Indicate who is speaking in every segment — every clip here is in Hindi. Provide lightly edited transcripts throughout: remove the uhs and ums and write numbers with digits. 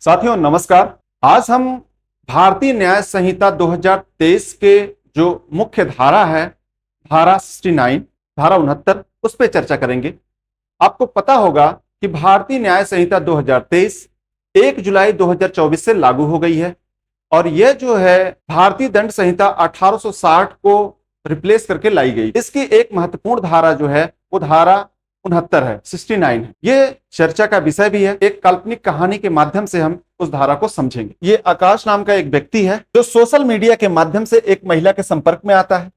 Speaker 1: साथियों नमस्कार। आज हम भारतीय न्याय संहिता 2023 के जो मुख्य धारा है, धारा 69, धारा 69, उस पर चर्चा करेंगे। आपको पता होगा कि भारतीय न्याय संहिता 2023 1 जुलाई 2024 से लागू हो गई है और यह जो है भारतीय दंड संहिता 1860 को रिप्लेस करके लाई गई। इसकी एक महत्वपूर्ण धारा जो है वो धारा 69 है, 69 है। ये चर्चा का विषय भी है। एक काल्पनिक कहानी के माध्यम से हम उस धारा को समझेंगे। ये आकाश नाम का एक व्यक्ति है जो सोशल मीडिया के माध्यम से एक महिला के संपर्क में आता है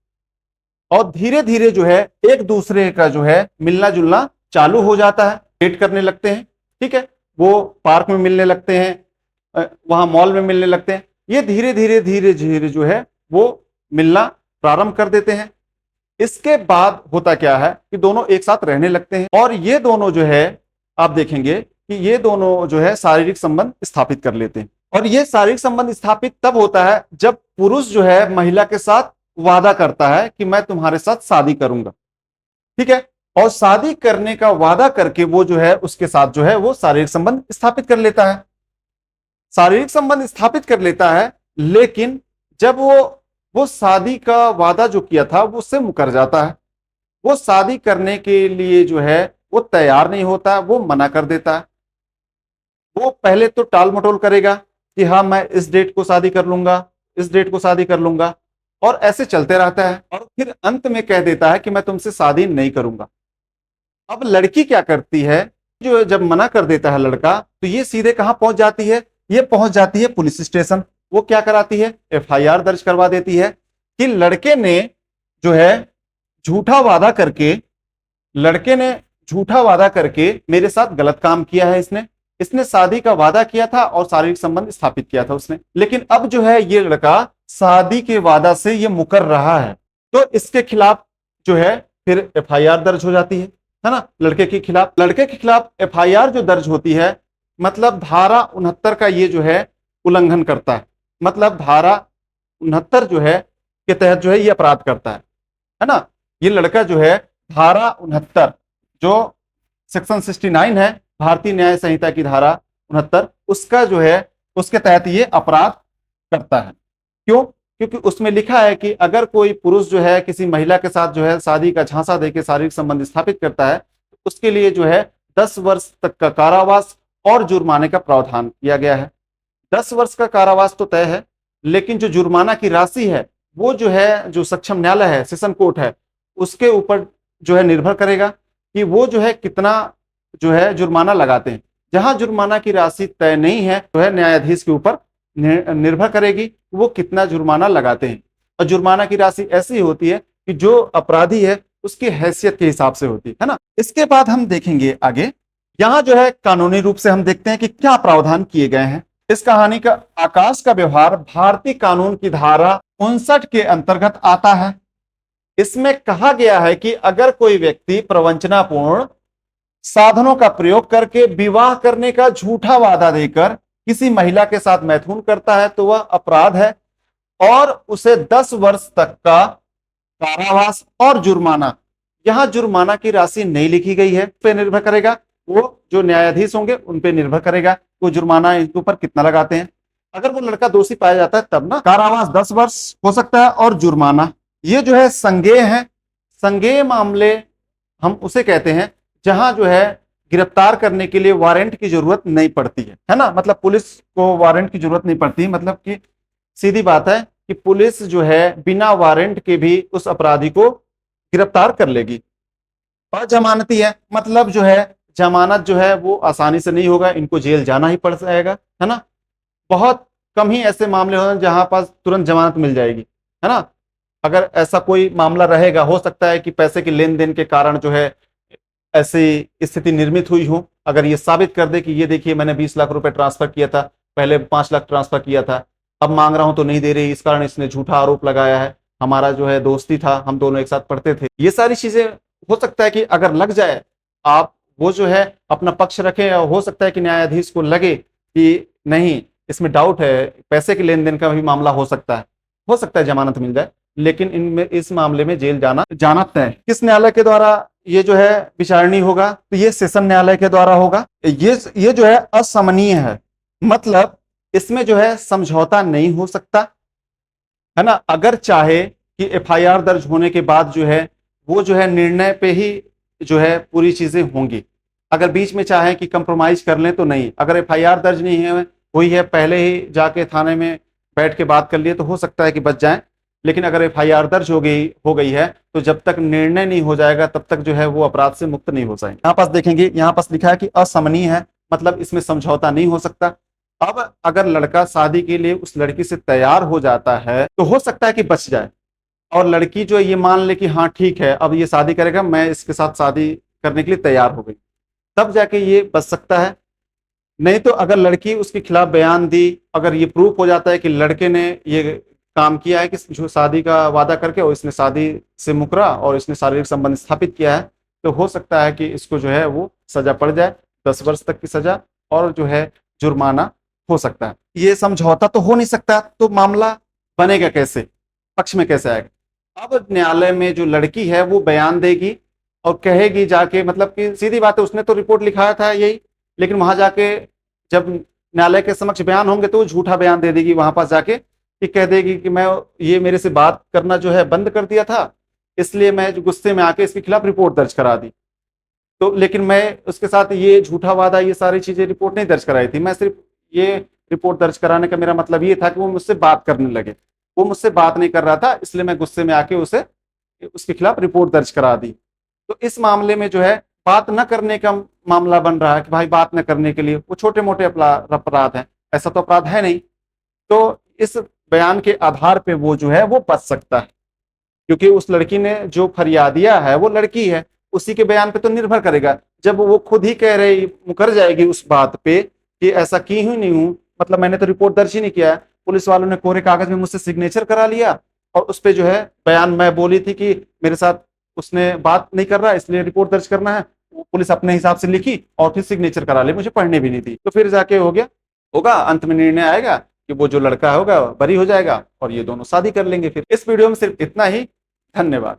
Speaker 1: और धीरे धीरे जो है एक दूसरे का जो है मिलना जुलना चालू हो जाता है। डेट करने लगते हैं, ठीक है, वो पार्क में मिलने लगते हैं, वहां मॉल में मिलने लगते हैं। ये धीरे धीरे धीरे धीरे जो है वो मिलना प्रारंभ कर देते हैं। इसके बाद होता क्या है कि दोनों एक साथ रहने लगते हैं और ये दोनों जो है आप देखेंगे कि ये दोनों जो है शारीरिक संबंध स्थापित कर लेते हैं। और ये शारीरिक संबंध स्थापित तब होता है जब पुरुष जो है महिला के साथ वादा करता है कि मैं तुम्हारे साथ शादी करूंगा, ठीक है, और शादी करने का वादा करके वो जो है उसके साथ जो है वो शारीरिक संबंध स्थापित कर लेता है। शारीरिक संबंध स्थापित कर लेता है, लेकिन जब वो शादी का वादा जो किया था वो उससे मुकर जाता है। वो शादी करने के लिए जो है वो तैयार नहीं होता, वो मना कर देता है। वो पहले तो टाल मटोल करेगा कि हाँ मैं इस डेट को शादी कर लूंगा, इस डेट को शादी कर लूंगा, और ऐसे चलते रहता है और फिर अंत में कह देता है कि मैं तुमसे शादी नहीं करूंगा। अब लड़की क्या करती है, जो जब मना कर देता है लड़का, तो ये सीधे कहां पहुंच जाती है, ये पहुंच जाती है पुलिस स्टेशन। वो क्या कराती है, एफआईआर दर्ज करवा देती है कि लड़के ने जो है झूठा वादा करके, लड़के ने झूठा वादा करके मेरे साथ गलत काम किया है। इसने शादी का वादा किया था और शारीरिक संबंध स्थापित किया था उसने, लेकिन अब जो है ये लड़का शादी के वादा से ये मुकर रहा है, तो इसके खिलाफ जो है फिर एफआईआर दर्ज हो जाती है ना, लड़के के खिलाफ। लड़के के खिलाफ एफआईआर जो दर्ज होती है, मतलब धारा 69 का ये जो है उल्लंघन करता है, मतलब धारा 69 जो है के तहत जो है ये अपराध करता है ना। ये लड़का जो है धारा 69 जो सेक्शन 69 है भारतीय न्याय संहिता की धारा 69, उसका जो है उसके तहत ये अपराध करता है। क्यों? क्योंकि उसमें लिखा है कि अगर कोई पुरुष जो है किसी महिला के साथ जो है शादी का झांसा देकर शारीरिक संबंध स्थापित करता है, तो उसके लिए जो है 10 वर्ष तक का कारावास और जुर्माने का प्रावधान किया गया है। 10 वर्ष का कारावास तो तय है, लेकिन जो जुर्माना की राशि है वो जो है जो सक्षम न्यायालय है, सेशन कोर्ट है, उसके ऊपर जो है निर्भर करेगा कि वो जो है कितना जो है जुर्माना लगाते हैं। जहां जुर्माना की राशि तय नहीं है तो है न्यायाधीश के ऊपर निर्भर करेगी वो कितना जुर्माना लगाते हैं। और जुर्माना की राशि ऐसी होती है कि जो अपराधी है उसकी हैसियत के हिसाब से होती है ना। इसके बाद हम देखेंगे आगे, यहाँ जो है कानूनी रूप से हम देखते हैं कि क्या प्रावधान किए गए हैं। इस कहानी का आकाश का व्यवहार भारतीय कानून की धारा 59 के अंतर्गत आता है। इसमें कहा गया है कि अगर कोई व्यक्ति प्रवंचनापूर्ण साधनों का प्रयोग करके विवाह करने का झूठा वादा देकर किसी महिला के साथ मैथुन करता है तो वह अपराध है और उसे 10 वर्ष तक का कारावास और जुर्माना, यहां जुर्माना की राशि नहीं लिखी गई है, पे निर्भर करेगा, वो जो न्यायाधीश होंगे उन पे निर्भर करेगा वो जुर्माना इनके ऊपर कितना लगाते हैं। अगर वो लड़का दोषी पाया जाता है तब ना कारावास 10 वर्ष हो सकता है और जुर्माना। ये जो है संज्ञेय है। संज्ञेय मामले हम उसे कहते हैं जहां जो है गिरफ्तार करने के लिए वारंट की जरूरत नहीं पड़ती है ना, मतलब पुलिस को वारंट की जरूरत नहीं पड़ती, मतलब कि सीधी बात है कि पुलिस जो है बिना वारंट के भी उस अपराधी को गिरफ्तार कर लेगी। अजमानती है, मतलब जो है जमानत जो है वो आसानी से नहीं होगा, इनको जेल जाना ही पड़ जाएगा, है ना। बहुत कम ही ऐसे मामले होंगे जहां पास तुरंत जमानत मिल जाएगी, है ना। अगर ऐसा कोई मामला रहेगा, हो सकता है कि पैसे के लेन देन के कारण जो है ऐसी स्थिति निर्मित हुई हो। अगर ये साबित कर दे कि ये देखिए मैंने 20 लाख रुपए ट्रांसफर किया था, पहले 5 लाख ट्रांसफर किया था, अब मांग रहा हूं तो नहीं दे रही, इस कारण इसने झूठा आरोप लगाया है, हमारा जो है दोस्ती था, हम दोनों एक साथ पढ़ते थे, ये सारी चीजें हो सकता है कि अगर लग जाए, आप वो जो है अपना पक्ष रखें, हो सकता है कि न्यायाधीश को लगे कि नहीं इसमें डाउट है, पैसे के लेन देन का भी मामला हो सकता है जमानत मिल जाए, लेकिन इनमें इस मामले में जेल जाना तय। किस न्यायालय के द्वारा ये जो है विचारणी होगा, तो ये सेशन न्यायालय के द्वारा होगा। ये जो है असमनीय है, मतलब इसमें जो है समझौता नहीं हो सकता, है ना। अगर चाहे कि एफआईआर दर्ज होने के बाद जो है वो जो है निर्णय पे ही जो है पूरी चीजें होंगी। अगर बीच में चाहे कि कंप्रोमाइज कर लें तो नहीं। अगर एफआईआर दर्ज नहीं है हुई है, पहले ही जाके थाने में बैठ के बात कर लिए तो हो सकता है कि बच जाए। लेकिन अगर एफआईआर दर्ज हो गई है तो जब तक निर्णय नहीं हो जाएगा तब तक जो है वो अपराध से मुक्त नहीं हो जाएंगे। यहाँ पास देखेंगे, यहाँ पास लिखा है कि असमनीय है, मतलब इसमें समझौता नहीं हो सकता। अब अगर लड़का शादी के लिए उस लड़की से तैयार हो जाता है तो हो सकता है कि बच जाए, और लड़की जो है ये मान ले कि हाँ ठीक है अब ये शादी करेगा, मैं इसके साथ शादी करने के लिए तैयार हो गई, तब जाके ये बच सकता है। नहीं तो अगर लड़की उसके खिलाफ बयान दी, अगर ये प्रूफ हो जाता है कि लड़के ने ये काम किया है कि जो शादी का वादा करके और इसने शादी से मुकरा और इसने शारीरिक संबंध स्थापित किया है, तो हो सकता है कि इसको जो है वो सजा पड़ जाए, 10 वर्ष तक की सजा, और जो है जुर्माना हो सकता है। ये समझौता तो हो नहीं सकता, तो मामला बनेगा कैसे, पक्ष में कैसे आएगा। अब न्यायालय में जो लड़की है वो बयान देगी और कहेगी जाके, मतलब कि सीधी बात है, उसने तो रिपोर्ट लिखाया था यही, लेकिन वहां जाके जब न्यायालय के समक्ष बयान होंगे तो वो झूठा बयान दे देगी वहां पास जाके, कि कह देगी कि मैं ये मेरे से बात करना जो है बंद कर दिया था, इसलिए मैं जो गुस्से में आके इसके खिलाफ रिपोर्ट दर्ज करा दी। तो लेकिन मैं उसके साथ ये झूठा वादा ये सारी चीजें रिपोर्ट नहीं दर्ज कराई थी, मैं सिर्फ ये रिपोर्ट दर्ज कराने का मेरा मतलब ये था कि वो मुझसे बात करने लगे, वो मुझसे बात नहीं कर रहा था, इसलिए मैं गुस्से में आके उसे उसके खिलाफ रिपोर्ट दर्ज करा दी। तो इस मामले में जो है बात न करने का मामला बन रहा है कि भाई बात न करने के लिए वो छोटे मोटे अपराध हैं, ऐसा तो अपराध है नहीं। तो इस बयान के आधार पे वो जो है वो बच सकता है, क्योंकि उस लड़की ने जो फरियादिया है वो लड़की है, उसी के बयान पे तो निर्भर करेगा। जब वो खुद ही कह रही मुकर जाएगी उस बात पे कि ऐसा की ही नहीं हूं, मतलब मैंने तो रिपोर्ट दर्ज ही नहीं किया है, पुलिस वालों ने कोरे कागज में मुझसे सिग्नेचर करा लिया और उस पे जो है बयान मैं बोली थी कि मेरे साथ उसने बात नहीं कर रहा इसलिए रिपोर्ट दर्ज करना है, वो पुलिस अपने हिसाब से लिखी और फिर सिग्नेचर करा ली, मुझे पढ़ने भी नहीं दी, तो फिर जाके हो गया, होगा अंत में निर्णय आएगा कि वो जो लड़का होगा बरी हो जाएगा और ये दोनों शादी कर लेंगे। फिर इस वीडियो में सिर्फ इतना ही। धन्यवाद।